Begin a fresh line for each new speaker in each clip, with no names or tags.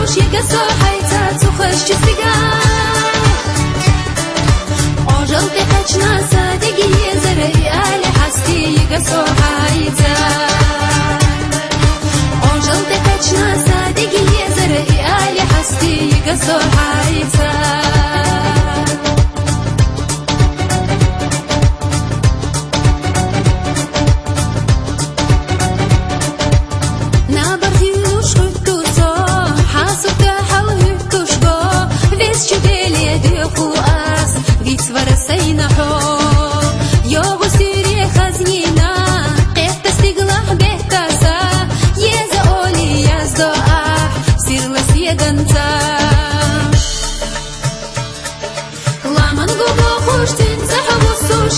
وصوش يقصو حيتات وخش جسقان عجل تقجنا صادقي زرقي آلي حستي يقصو حيتات عجل تقجنا صادقي زرقي آلي حستي يقصو حيتات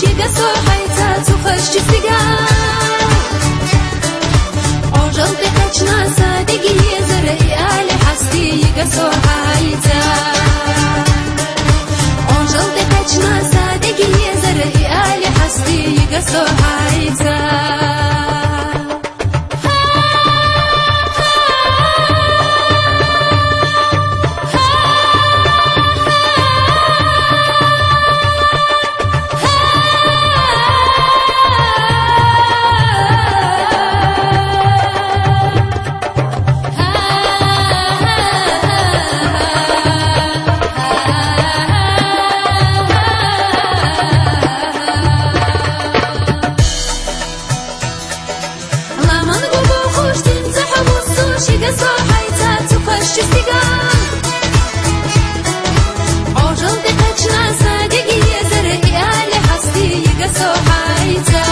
يقصو حيتات وخش جسقان عجل تقجنا صادقي زرقي آلي حستي يقصو حيتات عجل تقجنا صادقي زرقي آلي حستي يقصو حيتات يقصو حيتات وخش جسقان عجل تقجنا صادقي زرقي آلي حستي يقصو حيتات